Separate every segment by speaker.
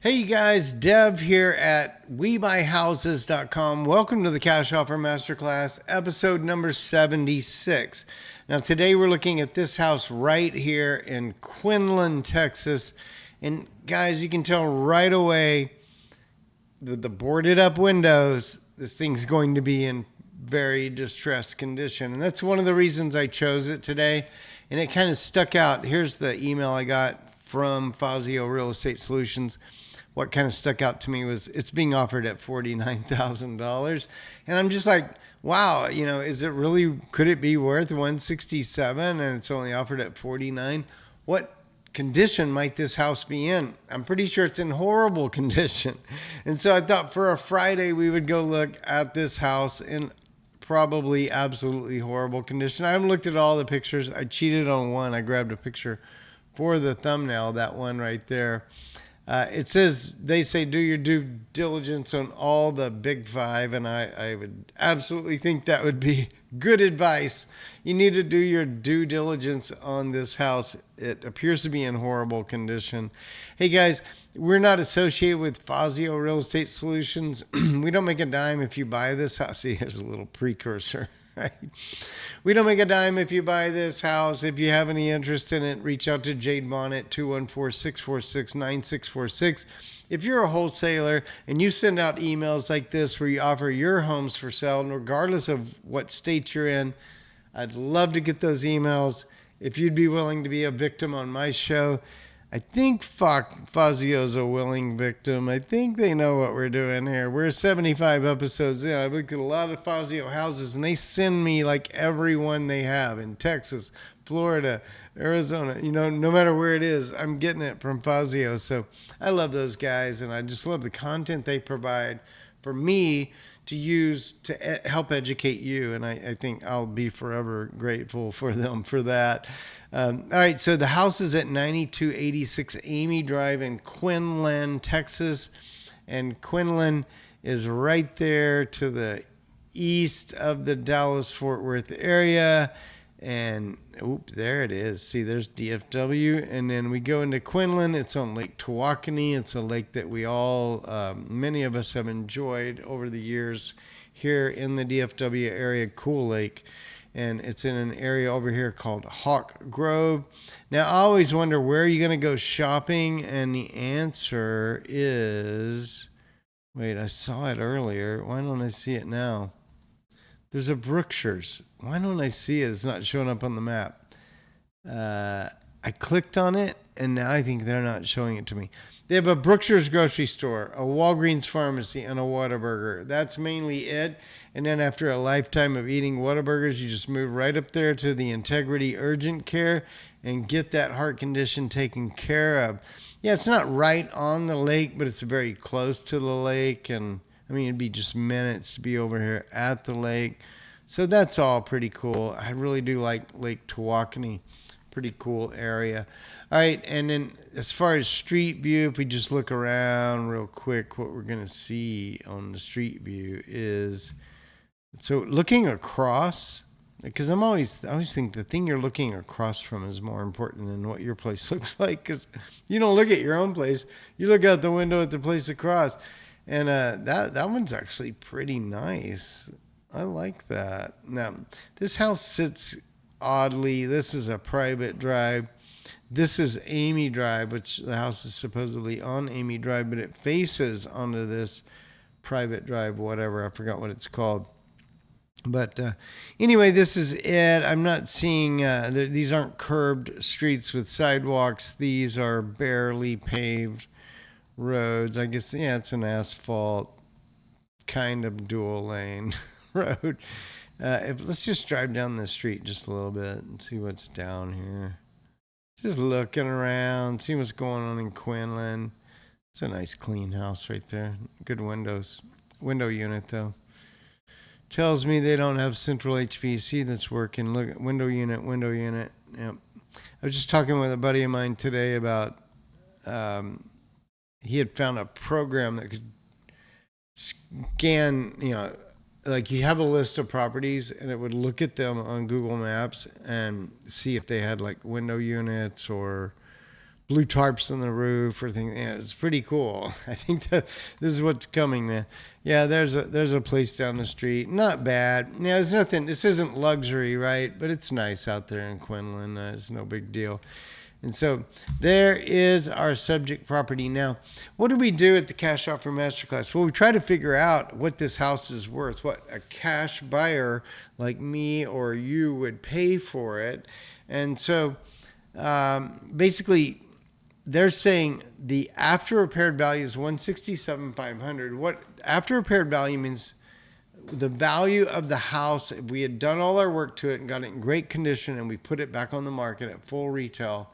Speaker 1: Hey you guys, Dev here at WeBuyHouses.com. Welcome to the Cash Offer Masterclass, episode number 76. Now today we're looking at this house right here in Quinlan, Texas. And guys, you can tell right away with the boarded up windows, this thing's going to be in very distressed condition. And that's one of the reasons I chose it today. And it kind of stuck out. Here's the email I got from Fazio Real Estate Solutions. What kind of stuck out to me was it's being offered at $49,000. And I'm just like, wow, is it really, could it be worth 167 and it's only offered at 49? What condition might this house be in? I'm pretty sure it's in horrible condition. And so I thought for a Friday, we would go look at this house in probably absolutely horrible condition. I haven't looked at all the pictures. I cheated on one. I grabbed a picture for the thumbnail, that one right there. It says, they say, do your due diligence on all the big five. And I would absolutely think that would be good advice. You need to do your due diligence on this house. It appears to be in horrible condition. Hey guys, we're not associated with Fazio Real Estate Solutions. We don't make a dime if you buy this house. See, here's a little precursor. Right? We don't make a dime if you buy this house. If you have any interest in it, reach out to Jade Vaughn at 214-646-9646. If you're a wholesaler and you send out emails like this where you offer your homes for sale, and regardless of what state you're in, I'd love to get those emails. If you'd be willing to be a victim on my show, I think Fazio's a willing victim. I think they know what we're doing here. We're 75 episodes in. I've looked at a lot of Fazio houses, and they send me like every one they have in Texas, Florida, Arizona. No matter where it is, I'm getting it from Fazio. So I love those guys, and I just love the content they provide for me to use to help educate you. And I think I'll be forever grateful for them for that. All right, so the house is at 9286 Amy Drive in Quinlan, Texas. And Quinlan is right there to the east of the Dallas-Fort Worth area. And there it is. See, there's DFW. And then we go into Quinlan. It's on Lake Tawakoni. It's a lake that we all, many of us have enjoyed over the years here in the DFW area, Cool Lake. And it's in an area over here called Hawk Grove. Now, I always wonder, where are you going to go shopping? And the answer is, wait, I saw it earlier. Why don't I see it now? There's a Brookshire's. Why don't I see it? It's not showing up on the map. I clicked on it, and now I think they're not showing it to me. They have a Brookshire's grocery store, a Walgreens pharmacy, and a Whataburger. That's mainly it. And then after a lifetime of eating Whataburgers, you just move right up there to the Integrity Urgent Care and get that heart condition taken care of. Yeah, it's not right on the lake, but it's very close to the lake. And I mean, it'd be just minutes to be over here at the lake. So that's all pretty cool. I really do like Lake Tawakoni. Pretty cool area. All right, and then as far as street view, if we just look around real quick, what we're going to see on the street view is, so looking across, because I always think the thing you're looking across from is more important than what your place looks like, because you don't look at your own place. You look out the window at the place across. And that one's actually pretty nice. I like that. Now, this house sits oddly. This is a private drive. This is Amy Drive, which the house is supposedly on Amy Drive, but it faces onto this private drive, whatever. I forgot what it's called. But anyway, this is it. I'm not seeing, these aren't curbed streets with sidewalks. These are barely paved roads. I guess, yeah, it's an asphalt kind of dual lane road. Let's just drive down the street just a little bit and see what's down here. Just looking around, see what's going on in Quinlan. It's a nice clean house right there. Good windows. Window unit though. Tells me they don't have central HVAC that's working. Look at window unit, window unit. Yep. I was just talking with a buddy of mine today about he had found a program that could scan, like you have a list of properties and it would look at them on Google Maps and see if they had like window units or blue tarps on the roof or things. Yeah, it's pretty cool. I think that this is what's coming, man. Yeah, there's a place down the street. Not bad. Yeah, there's nothing. This isn't luxury, right? But it's nice out there in Quinlan. It's no big deal. And so there is our subject property. Now, what do we do at the Cash Offer Masterclass? Well, we try to figure out what this house is worth, what a cash buyer like me or you would pay for it. And so basically, they're saying the after repaired value is 167,500. What after repaired value means, the value of the house, if we had done all our work to it and got it in great condition and we put it back on the market at full retail,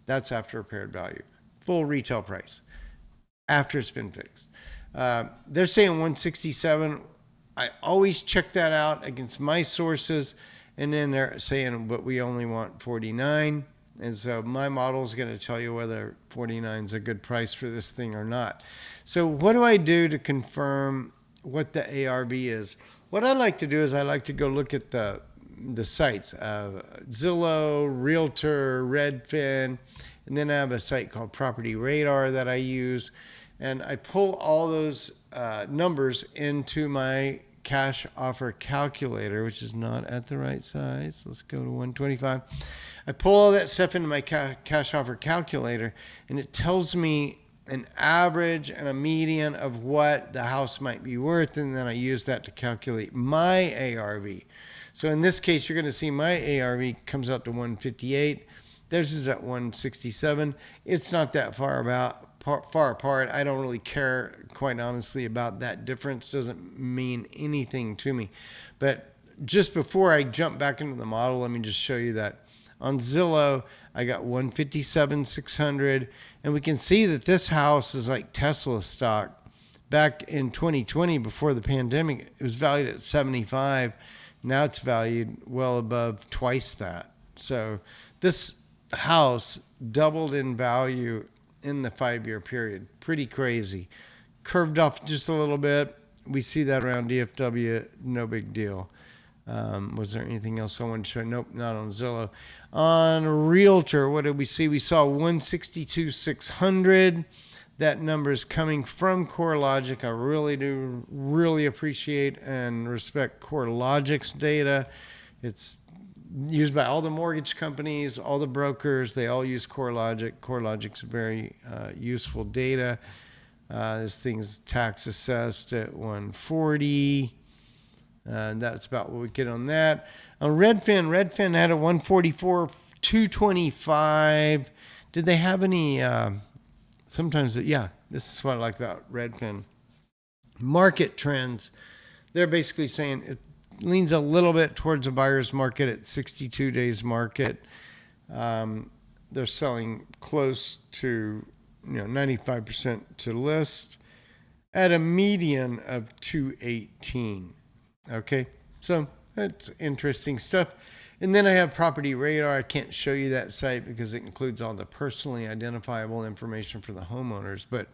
Speaker 1: that's after repaired value, full retail price after it's been fixed. They're saying 167. I always check that out against my sources, and then they're saying, but we only want 49. And so my model is going to tell you whether 49 is a good price for this thing or not. So what do I do to confirm what the ARV is? What I like to do is I like to go look at the sites, Zillow, Realtor, Redfin, and then I have a site called Property Radar that I use. And I pull all those numbers into my cash offer calculator, which is not at the right size. Let's go to 125. I pull all that stuff into my cash offer calculator, and it tells me an average and a median of what the house might be worth, and then I use that to calculate my ARV. So in this case, you're going to see my ARV comes out to 158. Theirs is at 167. It's not that far apart. I don't really care, quite honestly, about that difference. Doesn't mean anything to me. But just before I jump back into the model, let me just show you that on Zillow, I got 157,600, and we can see that this house is like Tesla stock. Back in 2020, before the pandemic, it was valued at 75. Now it's valued well above twice that. So this house doubled in value in the 5-year period. Pretty crazy. Curved off just a little bit. We see that around DFW. No big deal. Was there anything else I wanted to show? Nope, not on Zillow. On Realtor, what did we see? We saw 162,600. That number is coming from CoreLogic. I really appreciate and respect CoreLogic's data. It's used by all the mortgage companies, all the brokers. They all use CoreLogic. CoreLogic's very useful data. This thing's tax assessed at 140. That's about what we get on that. On Redfin had a 144, 225. Did they have any? Sometimes, yeah, this is what I like about Redfin. Market trends. They're basically saying it leans a little bit towards a buyer's market at 62 days market. They're selling close to 95% to list at a median of 218. Okay, so that's interesting stuff. And then I have Property Radar. I can't show you that site because it includes all the personally identifiable information for the homeowners. But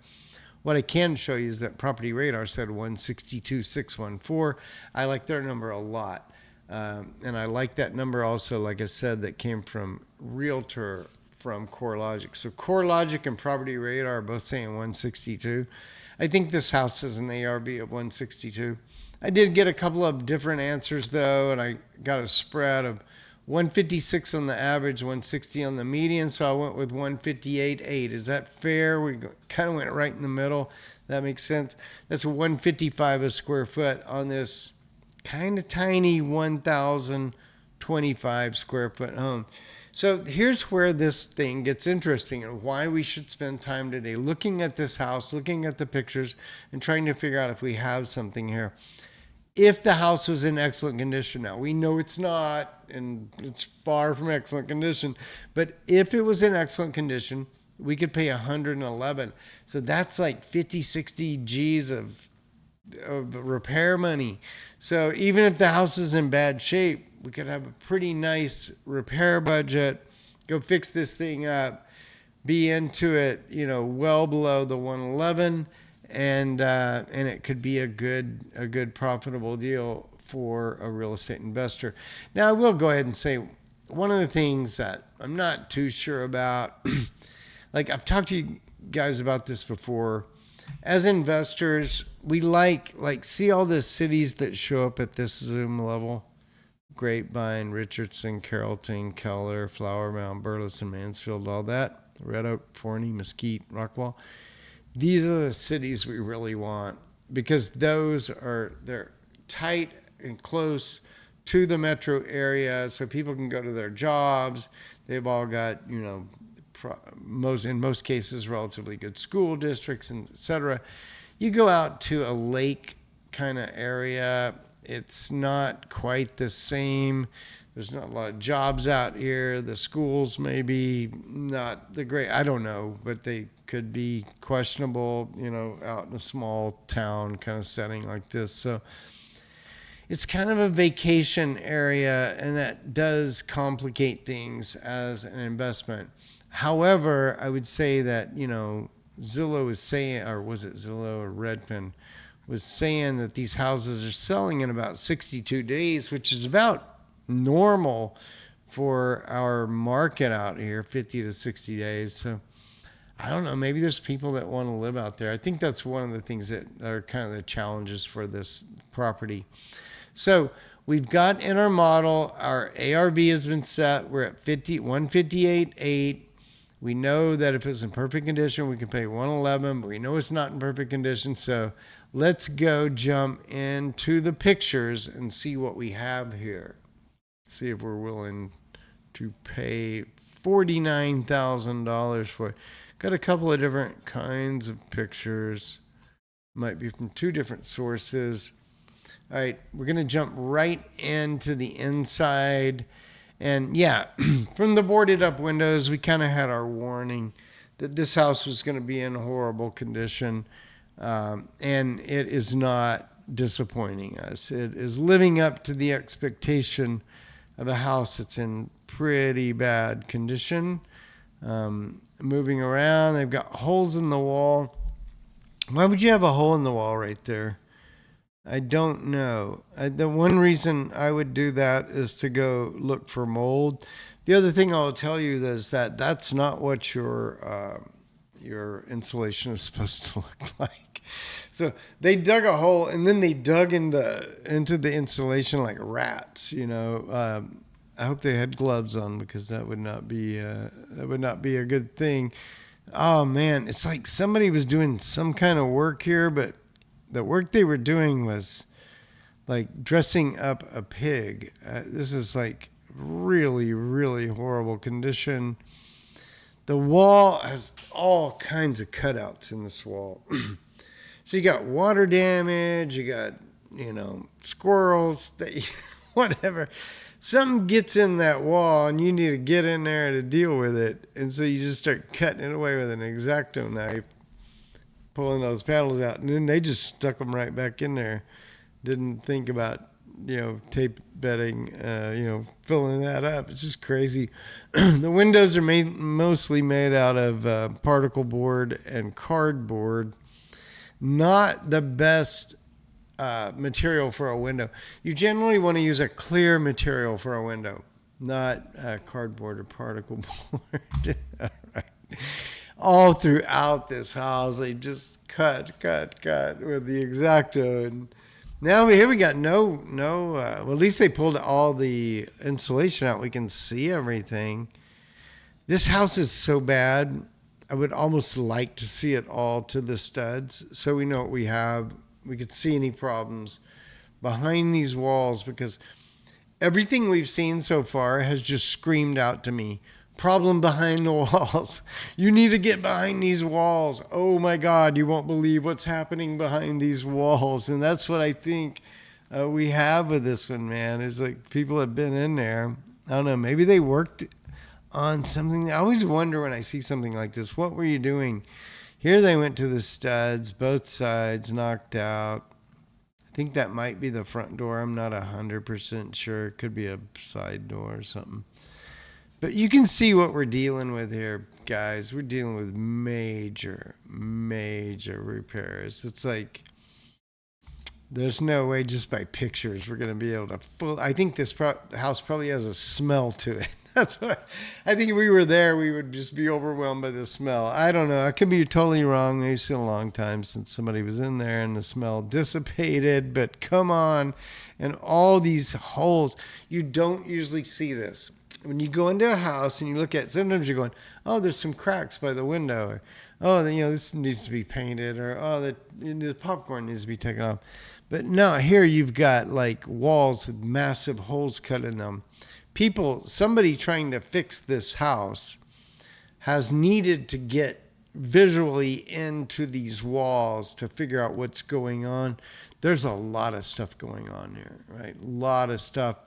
Speaker 1: what I can show you is that Property Radar said 162,614. I like their number a lot. And I like that number also, like I said, that came from Realtor from CoreLogic. So CoreLogic and Property Radar are both saying 162. I think this house has an ARV of 162. I did get a couple of different answers though, and I got a spread of 156 on the average, 160 on the median, so I went with 158.8. Is that fair? We kind of went right in the middle. That makes sense. That's 155 a square foot on this kind of tiny 1,025 square foot home. So here's where this thing gets interesting and why we should spend time today looking at this house, looking at the pictures, and trying to figure out if we have something here. If the house was in excellent condition, now we know it's not, and it's far from excellent condition, but if it was in excellent condition, we could pay 111. So that's like 50, 60 G's of repair money. So even if the house is in bad shape, we could have a pretty nice repair budget, go fix this thing up, be into it, well below the 111. And it could be a good profitable deal for a real estate investor. Now, I will go ahead and say one of the things that I'm not too sure about, like I've talked to you guys about this before. As investors, we like see all the cities that show up at this Zoom level. Grapevine, Richardson, Carrollton, Keller, Flower Mound, Burleson, Mansfield, all that. Red Oak, Forney, Mesquite, Rockwall. These are the cities we really want because they're tight and close to the metro area, so people can go to their jobs. They've all got, in most cases, relatively good school districts, and etc. You go out to a lake kind of area, it's not quite the same. There's not a lot of jobs out here. The schools maybe not the great, I don't know, but they could be questionable, out in a small town kind of setting like this. So it's kind of a vacation area, and that does complicate things as an investment. However, I would say that, Zillow is saying, or was it Zillow or Redfin, was saying that these houses are selling in about 62 days, which is about normal for our market out here, 50 to 60 days. So I don't know, maybe there's people that want to live out there. I think that's one of the things that are kind of the challenges for this property. So we've got in our model, our ARV has been set. We're at 158.8. We know that if it's in perfect condition, we can pay 111, but we know it's not in perfect condition. So let's go jump into the pictures and see what we have here. See if we're willing to pay $49,000 for it. Got a couple of different kinds of pictures. Might be from two different sources. All right, we're going to jump right into the inside. And yeah, from the boarded up windows, we kind of had our warning that this house was going to be in horrible condition. And it is not disappointing us. It is living up to the expectation of a house that's in pretty bad condition. Moving around, they've got holes in the wall. Why would you have a hole in the wall right there? I don't know. The one reason I would do that is to go look for mold. The other thing I'll tell you is that that's not what your insulation is supposed to look like. So they dug a hole and then they dug into the insulation like rats. I hope they had gloves on because that would not be a good thing. Oh man, it's like somebody was doing some kind of work here, but the work they were doing was like dressing up a pig. This is like really, really horrible condition. The wall has all kinds of cutouts in this wall. So you got water damage, you got, squirrels, whatever. Something gets in that wall and you need to get in there to deal with it. And so you just start cutting it away with an X-Acto knife, pulling those panels out. And then they just stuck them right back in there. Didn't think about, tape bedding, filling that up. It's just crazy. The windows are mostly made out of particle board and cardboard. Not the best material for a window. You generally want to use a clear material for a window, not cardboard or particle board. All right. All throughout this house, they just cut with the X-Acto. And now here we got well, at least they pulled all the insulation out. We can see everything. This house is so bad. I would almost like to see it all to the studs so we know what we have. We could see any problems behind these walls because everything we've seen so far has just screamed out to me. Problem behind the walls. You need to get behind these walls. Oh my God, you won't believe what's happening behind these walls. And that's what I think we have with this one, man. It's like people have been in there. I don't know, maybe they worked on something. I always wonder when I see something like this, what were you doing? Here they went to the studs, both sides knocked out. I think that might be the front door. I'm not 100% sure. It could be a side door or something. But you can see what we're dealing with here, guys. We're dealing with major repairs. It's like there's no way just by pictures we're going to be able to I think this house probably has a smell to it. That's what I think. If we were there, we would just be overwhelmed by the smell. I don't know. I could be totally wrong. It's been a long time since somebody was in there and the smell dissipated. But come on, and all these holes. You don't usually see this when you go into a house and you look at. Sometimes you're going, oh, there's some cracks by the window. Or, oh, this needs to be painted. Or oh, the popcorn needs to be taken off. But no, here you've got like walls with massive holes cut in them. Somebody trying to fix this house has needed to get visually into these walls to figure out what's going on. There's a lot of stuff going on here, right? A lot of stuff.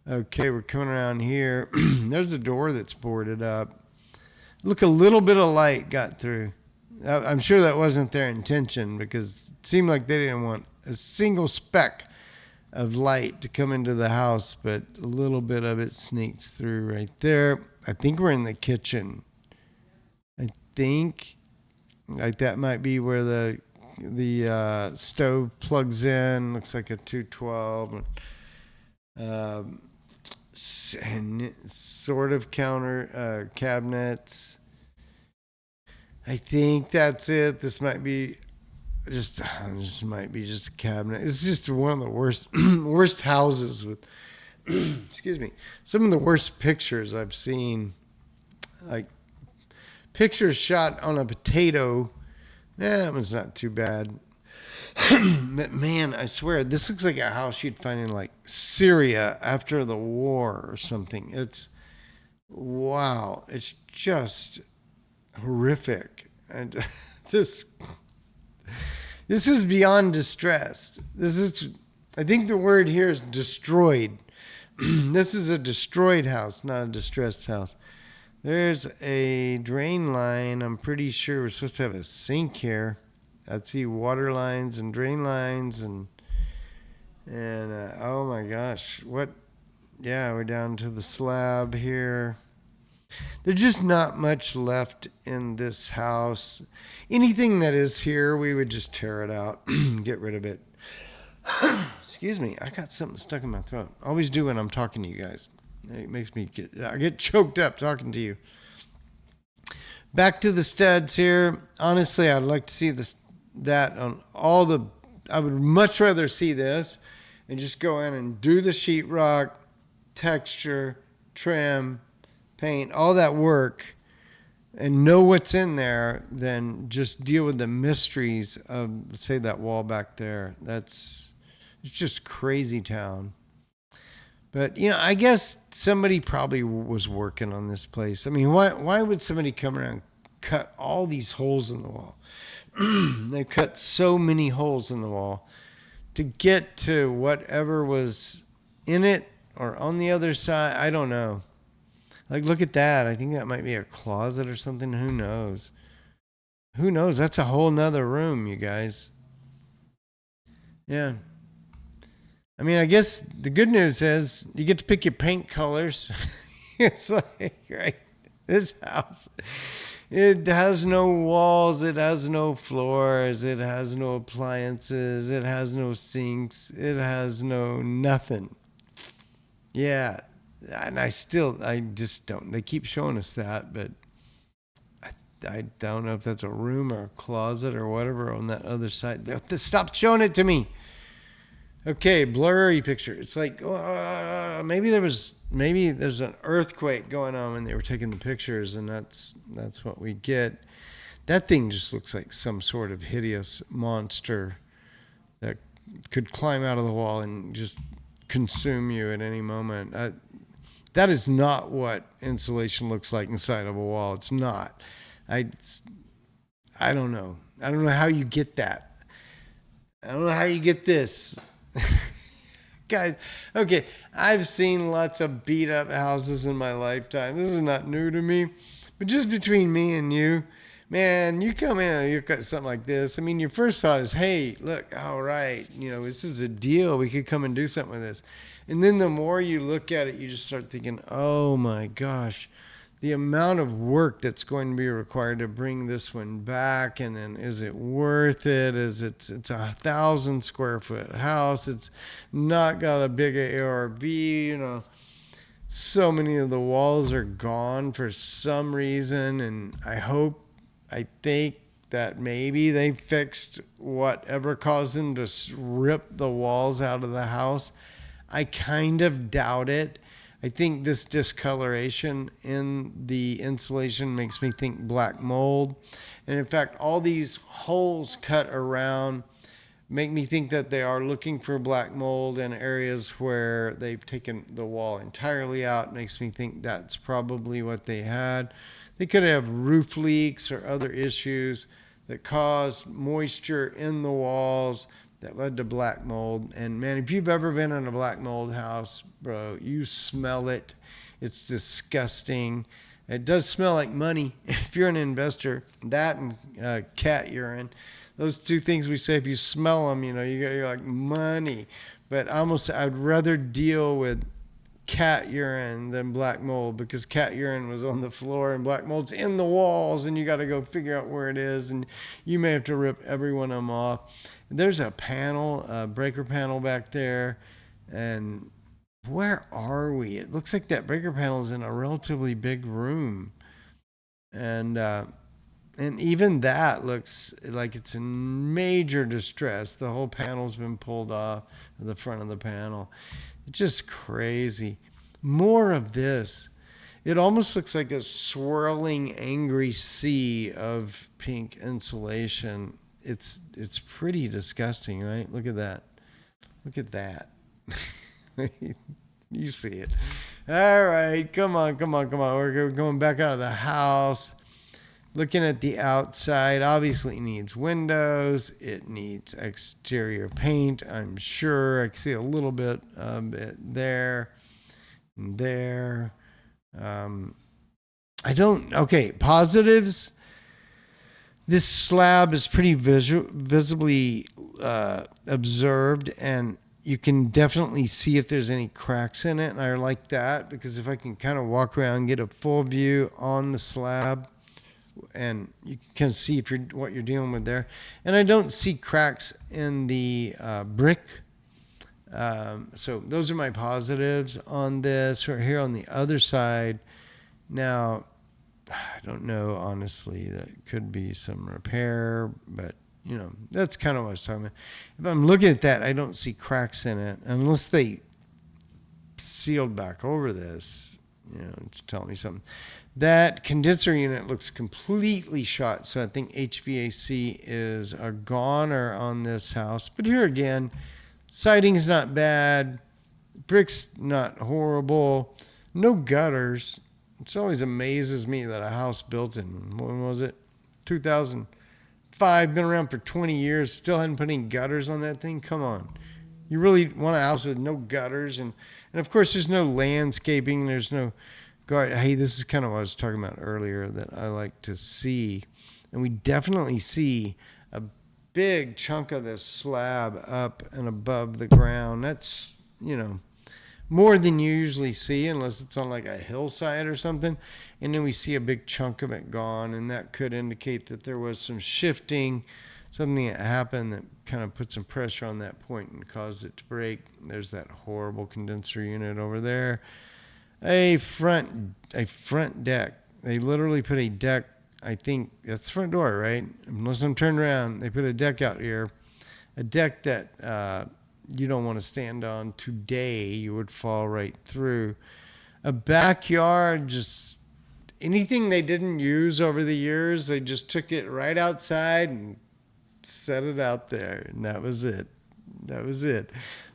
Speaker 1: Okay, we're coming around here. There's a door that's boarded up. Look, a little bit of light got through. I'm sure that wasn't their intention because it seemed like they didn't want a single speck of light to come into the house, but a little bit of it sneaked through right there. I think we're in the kitchen. I think like that might be where the stove plugs in. Looks like a 212 and sort of counter cabinets. I think that's it. This might be just a cabinet. It's just one of the worst houses with excuse me, some of the worst pictures I've seen. Like pictures shot on a potato. That one's not too bad. But man, I swear this looks like a house you'd find in like Syria after the war or something. It's wow. It's just horrific. And this is beyond distressed. I think the word here is destroyed. This is a destroyed house, not a distressed house. There's a drain line. I'm pretty sure we're supposed to have a sink here. I see water lines and drain lines and oh my gosh, what? Yeah, we're down to the slab here. There's just not much left in this house. Anything that is here, we would just tear it out, get rid of it. Excuse me, I got something stuck in my throat. I always do when I'm talking to you guys. It makes me I get choked up talking to you. Back to the studs here. Honestly, I'd like to see that on all the. I would much rather see this and just go in and do the sheetrock, texture, trim, paint, all that work, and know what's in there than just deal with the mysteries of, say, that wall back there. It's just crazy town. But, I guess somebody probably was working on this place. I mean, why would somebody come around and cut all these holes in the wall? They cut so many holes in the wall to get to whatever was in it or on the other side. I don't know. Like, look at that. I think that might be a closet or something. Who knows? Who knows? That's a whole nother room, you guys. Yeah. I mean, I guess the good news is you get to pick your paint colors. It's like, right, this house, it has no walls, it has no floors, it has no appliances, it has no sinks, it has no nothing. Yeah, and I just don't. They keep showing us that, but I don't know if that's a room or a closet or whatever on that other side. Stop showing it to me. Okay, blurry picture. It's like maybe there's an earthquake going on when they were taking the pictures, and that's what we get. That thing just looks like some sort of hideous monster that could climb out of the wall and just consume you at any moment. That is not what insulation looks like inside of a wall. It's not. I don't know. I don't know how you get that. I don't know how you get this. Guys, okay, I've seen lots of beat up houses in my lifetime. This is not new to me. But just between me and you, man, you come in and you got something like this. I mean, your first thought is, hey, look, all right, this is a deal. We could come and do something with this. And then the more you look at it, you just start thinking, oh my gosh, the amount of work that's going to be required to bring this one back, and then is it worth it? It's a 1,000 square foot house. It's not got a big ARV, So many of the walls are gone for some reason, and I think that maybe they fixed whatever caused them to rip the walls out of the house. I kind of doubt it. I think this discoloration in the insulation makes me think black mold. And in fact, all these holes cut around make me think that they are looking for black mold in areas where they've taken the wall entirely out. Makes me think that's probably what they had. They could have roof leaks or other issues that caused moisture in the walls that led to black mold. And man, if you've ever been in a black mold house, bro, you smell it. It's disgusting. It does smell like money. If you're an investor, that and cat urine, those two things we say, if you smell them, you're like money. But I'd rather deal with cat urine than black mold, because cat urine was on the floor and black mold's in the walls, and you got to go figure out where it is, and you may have to rip every one of them off. There's a panel, a breaker panel back there, and where are we? It looks like that breaker panel is in a relatively big room, and even that looks like it's in major distress. The whole panel's been pulled off the front of the panel. It's just crazy. More of this. It almost looks like a swirling, angry sea of pink insulation. It's pretty disgusting, right? Look at that. Look at that. You see it. All right, come on. We're going back out of the house. Looking at the outside, obviously it needs windows. It needs exterior paint, I'm sure. I can see a little bit of it there and there. Okay, positives. This slab is pretty visibly observed, and you can definitely see if there's any cracks in it. And I like that, because if I can kind of walk around and get a full view on the slab, and you can see what you're dealing with there. And I don't see cracks in the brick. So those are my positives on this. Right here on the other side. Now, I don't know, honestly. That could be some repair, but that's kind of what I was talking about. If I'm looking at that, I don't see cracks in it unless they sealed back over this. It's telling me something. That condenser unit looks completely shot, so I think HVAC is a goner on this house. But here again, siding's not bad, brick's not horrible, no gutters. It always amazes me that a house built in, when was it, 2005, been around for 20 years, still hadn't put any gutters on that thing. Come on. You really want a house with no gutters, and of course there's no landscaping, there's no garden. Hey, this is kind of what I was talking about earlier that I like to see, and we definitely see a big chunk of this slab up and above the ground. That's more than you usually see, unless it's on like a hillside or something. And then we see a big chunk of it gone, and that could indicate that there was some shifting, something that happened that kind of put some pressure on that point and caused it to break. There's that horrible condenser unit over there. A front deck. They literally put a deck. I think that's the front door, right? Unless I'm turned around, they put a deck out here. A deck that you don't want to stand on today. You would fall right through. A backyard, just anything they didn't use over the years, they just took it right outside and set it out there, and that was it.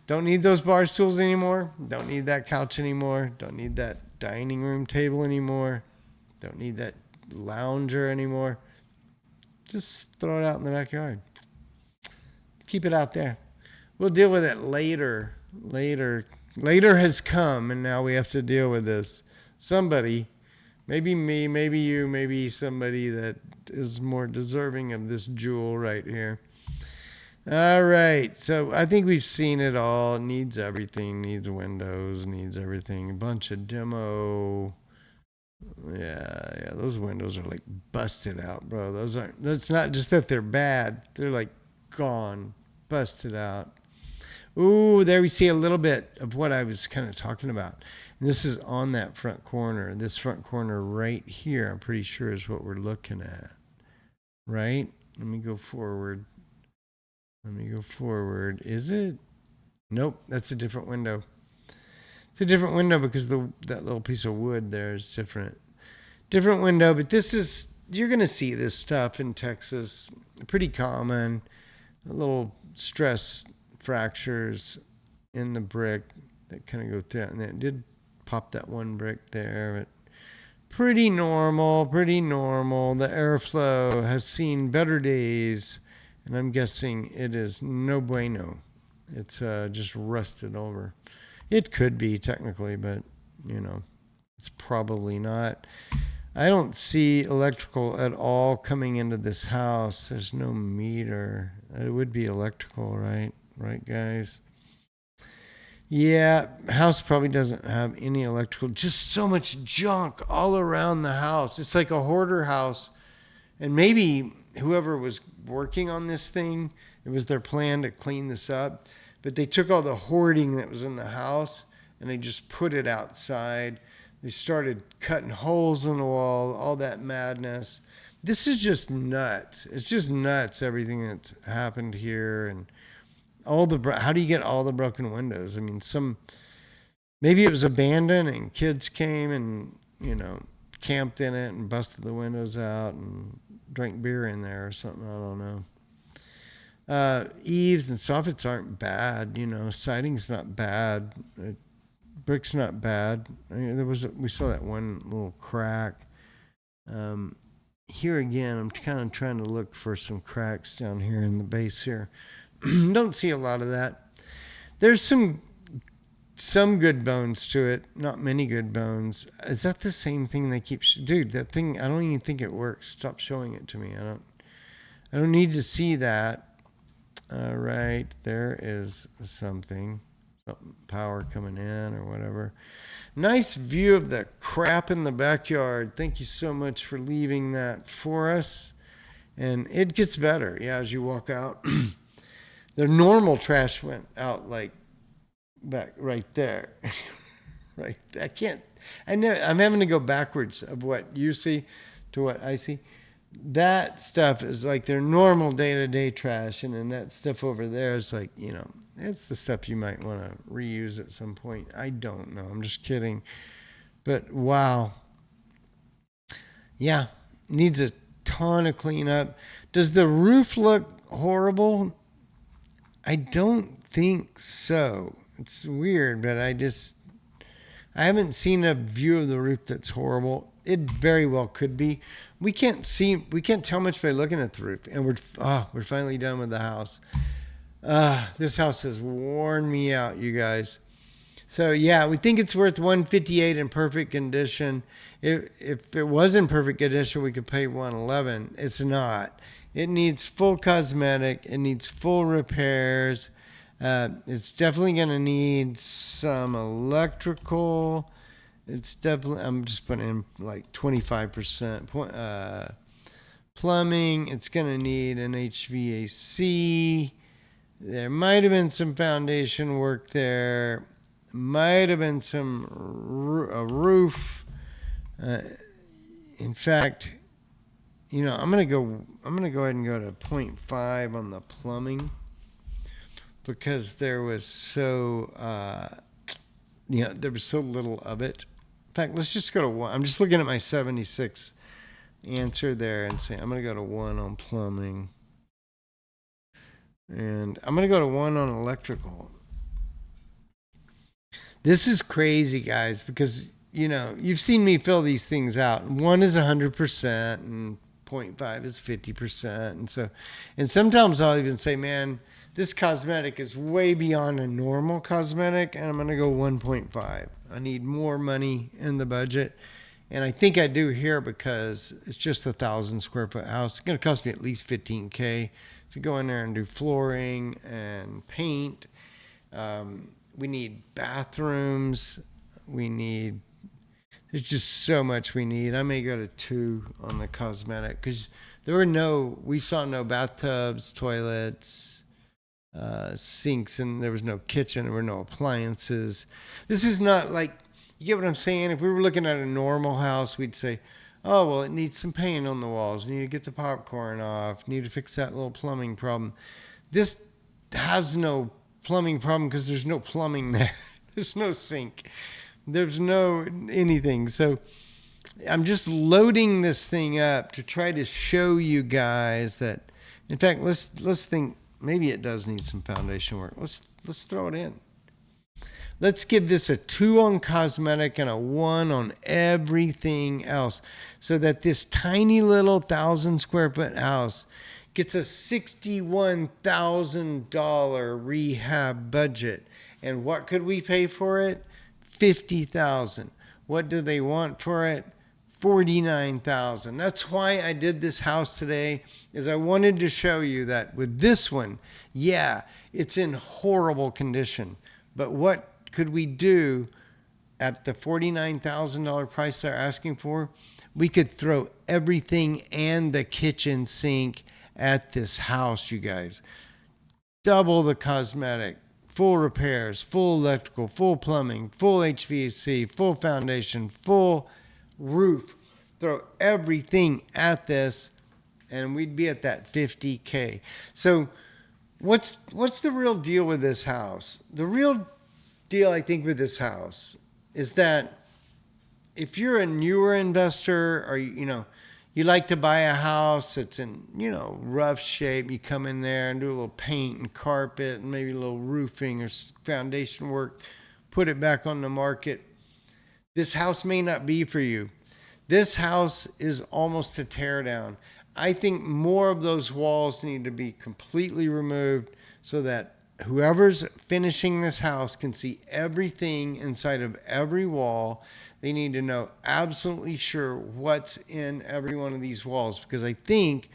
Speaker 1: Don't need those bar stools anymore. Don't need that couch anymore. Don't need that dining room table anymore. Don't need that lounger anymore. Just throw it out in the backyard. Keep it out there. We'll deal with it later. Later has come, and now we have to deal with this. Somebody, maybe me, maybe you, maybe somebody that is more deserving of this jewel right here. All right, so I think we've seen it all. It needs everything. Needs windows, needs everything. A bunch of demo. Yeah, those windows are like busted out, bro. That's not just that they're bad. They're like gone, busted out. Ooh, there we see a little bit of what I was kind of talking about. And this is on that front corner. This front corner right here, I'm pretty sure is what we're looking at. Right? Let me go forward. Is it? Nope, that's a different window. It's a different window because that little piece of wood there is different. Different window, but this is, you're going to see this stuff in Texas. Pretty common. A little stress fractures in the brick that kind of go through. And it did pop that one brick there, but pretty normal. The airflow has seen better days, and I'm guessing it is no bueno. It's just rusted over. It could be technically, but it's probably not. I don't see electrical at all coming into this house. There's no meter. It would be electrical, right? Right, guys? Yeah, house probably doesn't have any electrical. Just so much junk all around the house. It's like a hoarder house. And maybe whoever was working on this thing, it was their plan to clean this up. But they took all the hoarding that was in the house and they just put it outside. They started cutting holes in the wall, all that madness. This is just nuts. It's just nuts, everything that's happened here. And how do you get all the broken windows? I mean, maybe it was abandoned and kids came and, camped in it and busted the windows out and drank beer in there or something. I don't know. Eaves and soffits aren't bad, siding's not bad. Brick's not bad. I mean, we saw that one little crack. Here again, I'm kind of trying to look for some cracks down here in the base here. Don't see a lot of that. There's some good bones to it, not many good bones. Is that the same thing they keep? Dude, that thing, I don't even think it works. Stop showing it to me. I don't need to see that. All right, there is something power coming in or whatever. Nice view of the crap in the backyard. Thank you so much for leaving that for us. And it gets better, as you walk out. The normal trash went out like back right there. Right. I'm having to go backwards of what you see to what I see. That stuff is like their normal day-to-day trash, and then that stuff over there is like, it's the stuff you might want to reuse at some point. I don't know. I'm just kidding. But wow. Yeah, needs a ton of cleanup. Does the roof look horrible? I don't think so. It's weird, but I haven't seen a view of the roof that's horrible. It very well could be. We can't tell much by looking at the roof. And we're finally done with the house. This house has worn me out, you guys. So yeah, we think it's worth $158 in perfect condition. If it was in perfect condition, we could pay $111. It's not. It needs full cosmetic. It needs full repairs. It's definitely going to need some electrical. It's definitely, I'm just putting in like 25% plumbing. It's going to need an HVAC. There might have been some foundation work there. Might have been some a roof. In fact, I'm gonna go ahead and go to 0.5 on the plumbing because there was so little of it. In fact, let's just go to 1. I'm just looking at my 76 answer there and say I'm gonna go to 1 on plumbing, and I'm gonna go to 1 on electrical. This is crazy, guys, because you've seen me fill these things out. 1 is 100% and 0.5 is 50%. And sometimes I'll even say, man, this cosmetic is way beyond a normal cosmetic, and I'm going to go 1.5. I need more money in the budget. And I think I do here because it's just a 1,000 square foot house. It's going to cost me at least $15,000 to go in there and do flooring and paint. We need bathrooms. There's just so much we need. I may go to 2 on the cosmetic because we saw no bathtubs, toilets, sinks, and there was no kitchen. There were no appliances. This is not like You get what I'm saying? If we were looking at a normal house, we'd say, oh, well, it needs some paint on the walls. We need to get the popcorn off. Need to fix that little plumbing problem. This has no plumbing problem because there's no plumbing there. There's no sink. There's no anything. So I'm just loading this thing up to try to show you guys that, in fact, let's think maybe it does need some foundation work. Let's throw it in. Let's give this a 2 on cosmetic and a 1 on everything else, so that this tiny little 1,000 square foot house gets a $61,000 rehab budget. And what could we pay for it? $50,000. What do they want for it? $49,000. That's why I did this house today, is I wanted to show you that with this one, yeah, it's in horrible condition. But what could we do at the $49,000 price they're asking for? We could throw everything and the kitchen sink at this house, you guys. Double the cosmetic, full repairs, full electrical, full plumbing, full HVAC, full foundation, full roof. Throw everything at this and we'd be at that $50K. So what's the real deal with this house? The real deal, I think, with this house is that if you're a newer investor, or you like to buy a house that's in rough shape, you come in there and do a little paint and carpet and maybe a little roofing or foundation work, put it back on the market, this house may not be for you. This house is almost a tear down. I think more of those walls need to be completely removed so that whoever's finishing this house can see everything inside of every wall. They need to know absolutely sure what's in every one of these walls, because I think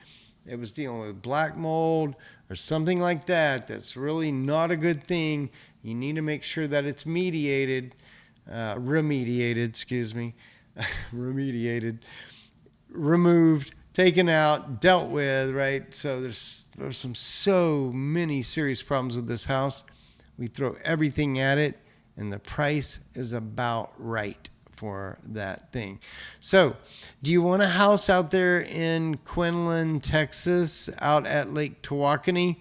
Speaker 1: it was dealing with black mold or something like that. That's really not a good thing. You need to make sure that it's remediated, removed, taken out, dealt with, right? So there's so many serious problems with this house. We throw everything at it, and the price is about right for that thing. So do you want a house out there in Quinlan, Texas, out at Lake Tawakoni?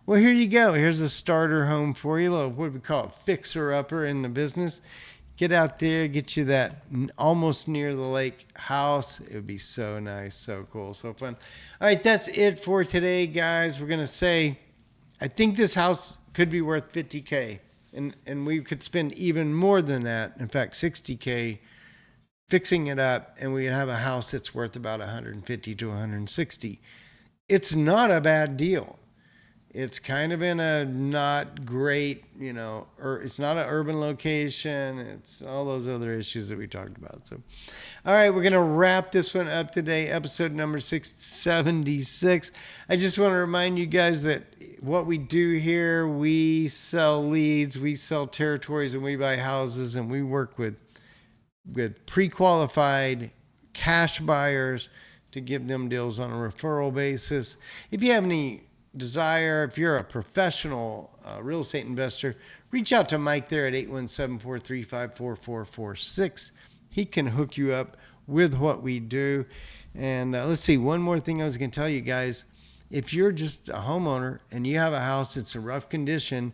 Speaker 1: Well, here you go. Here's a starter home for you. What do we call it? Fixer-upper in the business. Get out there, get you that almost near the lake house. It would be so nice, so cool, so fun. All right, that's it for today, guys. We're going to say, I think this house could be worth $50K. And we could spend even more than that. In fact, $60K fixing it up, and we'd have a house that's worth about $150 to $160. It's not a bad deal. It's kind of in a not great, it's not an urban location. It's all those other issues that we talked about. So, all right, we're going to wrap this one up today, episode number 676. I just want to remind you guys that what we do here, we sell leads, we sell territories, and we buy houses, and we work with pre-qualified cash buyers to give them deals on a referral basis. If you have any desire, if you're a professional real estate investor, reach out to Mike there at 817-435-4446. He can hook you up with what we do. And let's see, one more thing I was going to tell you guys. If you're just a homeowner and you have a house that's in rough condition,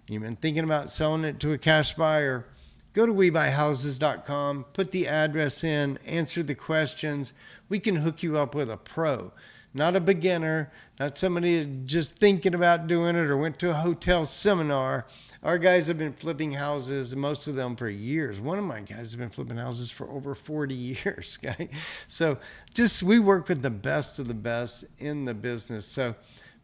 Speaker 1: you've been thinking about selling it to a cash buyer, go to WeBuyHouses.com, put the address in, answer the questions. We can hook you up with a pro. Not a beginner, not somebody just thinking about doing it or went to a hotel seminar. Our guys have been flipping houses, most of them for years. One of my guys has been flipping houses for over 40 years, guy. So we work with the best of the best in the business. So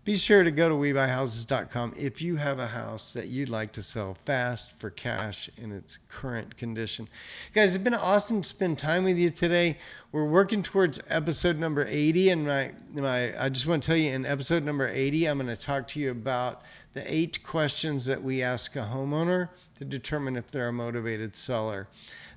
Speaker 1: be sure to go to WeBuyHouses.com if you have a house that you'd like to sell fast for cash in its current condition. Guys, it's been awesome to spend time with you today. We're working towards episode number 80, and I just want to tell you, in episode number 80, I'm going to talk to you about the 8 questions that we ask a homeowner to determine if they're a motivated seller.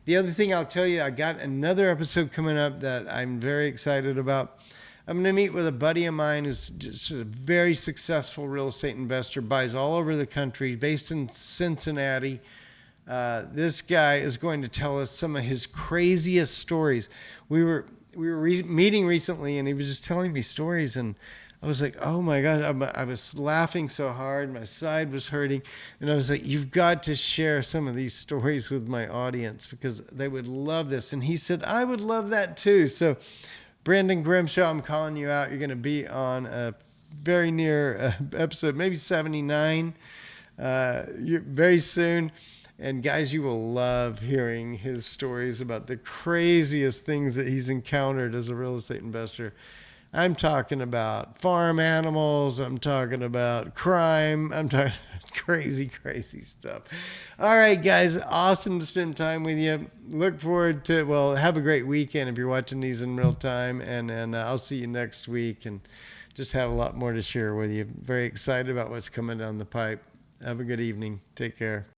Speaker 1: The other thing I'll tell you, I got another episode coming up that I'm very excited about. I'm going to meet with a buddy of mine who's just a very successful real estate investor, buys all over the country, based in Cincinnati, This guy is going to tell us some of his craziest stories. We were meeting recently, and he was just telling me stories, and I was like, oh my God, I was laughing so hard. My side was hurting. And I was like, you've got to share some of these stories with my audience because they would love this. And he said, I would love that too. So, Brandon Grimshaw, I'm calling you out. You're going to be on a very near episode, maybe 79, very soon. And guys, you will love hearing his stories about the craziest things that he's encountered as a real estate investor. I'm talking about farm animals. I'm talking about crime. I'm talking crazy, crazy stuff. All right, guys. Awesome to spend time with you. Look forward to, well, have a great weekend if you're watching these in real time. And I'll see you next week and just have a lot more to share with you. Very excited about what's coming down the pipe. Have a good evening. Take care.